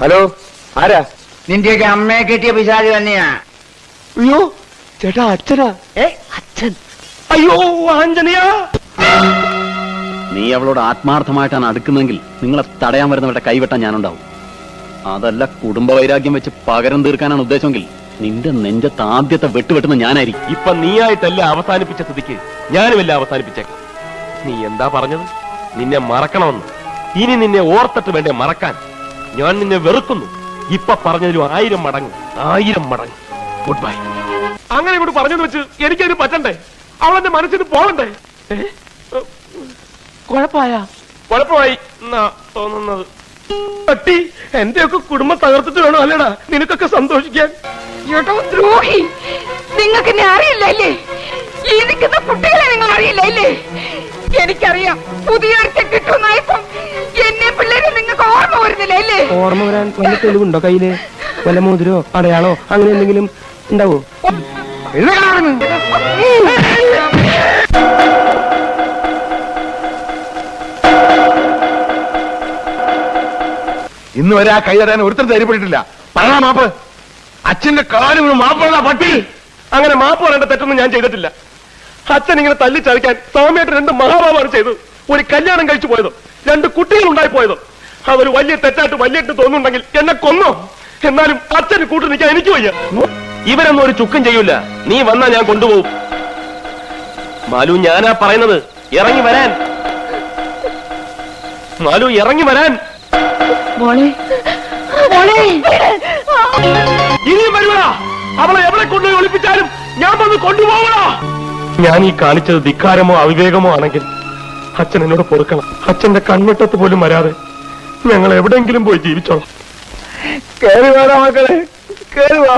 Hello, ആരാ? നിന്റെയൊക്കെ അമ്മയെ കെട്ടിയ പിശാച് തന്നെയാ. അയ്യോ ചേട്ടാ, അച്ഛനാ? അച്ഛൻ? അയ്യോ ആഞ്ജനയാ! നീ അവളോട് ആത്മാർത്ഥമായിട്ടാണ് അടുക്കുന്നെങ്കിൽ നിങ്ങളെ തടയാൻ വരുന്നവരുടെ കൈവെട്ടാൻ ഞാനുണ്ടാവും. അതല്ല കുടുംബ വൈരാഗ്യം വെച്ച് പകരം തീർക്കാനാണ് ഉദ്ദേശമെങ്കിൽ നിന്റെ നെഞ്ചത്ത് ആദ്യത്തെ വെട്ടുവെട്ടുന്ന ഞാനായിരിക്കും. ഇപ്പൊ നീയായിട്ടല്ല അവസാനിപ്പിച്ച സ്ഥിതിക്ക് ഞാനുമല്ല അവസാനിപ്പിച്ചേക്കാം. നീ എന്താ പറഞ്ഞത്? നിന്നെ മറക്കണമെന്ന്. ഇനി നിന്നെ ഓർത്തിട്ട് വേണ്ടേ മറക്കാൻ? ഞാൻ നിന്നെ വെറുക്കുന്നു. ഇപ്പൊ പറഞ്ഞതിലും 1000 മടങ്ങ്, 1000 മടങ്ങ്. Good bye. അങ്ങനെ ഇവിടെ പറഞ്ഞെന്ന് വെച്ച് എനിക്കതിന് പറ്റണ്ടേ? അവളെന്റെ മനസ്സിന് പോകണ്ടേ? കുഴപ്പമായി എന്നാ തോന്നുന്നത്. പട്ടി, എന്റെയൊക്കെ കുടുംബം തകർത്തിട്ട് വേണോ അല്ലേടാ നിനക്കൊക്കെ സന്തോഷിക്കാൻ? ദ്രോഹി, നിങ്ങൾക്ക് എന്നെ അറിയില്ലേ? ഈ നിൽക്കുന്ന കുട്ടികളെ നിങ്ങൾ അറിയില്ലേ? എനിക്കറിയാം, പുതിയൊരുത്തെ കിട്ടുന്നായപ്പം എന്നെ പിള്ളേരെ നിങ്ങൾക്ക് ഓർമ്മ വരുന്നില്ലേ? ഓർമ്മ വരാൻ വല്ല തെളിവുണ്ടോ കയ്യില്? വല്ല മോതിരോ അടയാളോ അങ്ങനെ എന്തെങ്കിലും ഉണ്ടാവോ? ഇന്ന് വരെ ആ കൈ തരാൻ ഒരുത്തരം ധൈര്യപ്പെട്ടിട്ടില്ല. പറയാ മാപ്പ്. അച്ഛന്റെ കാലും മാപ്പുള്ള പട്ടി. അങ്ങനെ മാപ്പ് പറയേണ്ട തെറ്റൊന്നും ഞാൻ ചെയ്തിട്ടില്ല. അച്ഛൻ ഇങ്ങനെ തല്ലിച്ചഴിക്കാൻ സ്വാമിയായിട്ട് 2 മഹാഭാവമാണ് ചെയ്തത്. ഒരു കല്യാണം കഴിച്ചു പോയതോ, 2 കുട്ടികൾ ഉണ്ടായി പോയതോ, അതൊരു വലിയ തെറ്റായിട്ട് വലിയിട്ട് തോന്നുന്നുണ്ടെങ്കിൽ എന്നെ കൊന്നോ. എന്നാലും അച്ഛന് കൂട്ടു നിൽക്കാൻ എനിക്ക് വയ്യ. ഇവരൊന്നും ഒരു ചുക്കും ചെയ്യൂല. നീ വന്നാ ഞാൻ കൊണ്ടുപോകും. മാലു, ഞാനാ പറയുന്നത്. ഇറങ്ങി വരാൻ മാലു, ഇറങ്ങി വരാൻ. ഇനിയും വരുവാ. അവളെ എവിടെ കൊണ്ടുപോയി ഒളിപ്പിച്ചാലും ഞാൻ വന്ന് കൊണ്ടുപോകണോ? ഞാൻ ഈ കാണിച്ചത് ധിക്കാരമോ അവിവേകമോ ആണെങ്കിൽ അച്ഛൻ എന്നോട് പൊറുക്കണം. അച്ഛന്റെ കൺവെട്ടത്ത് പോലും വരാതെ ഞങ്ങൾ എവിടെയെങ്കിലും പോയി ജീവിച്ചോളാം. കേറി വേണം മക്കളെ, കേറി വാ.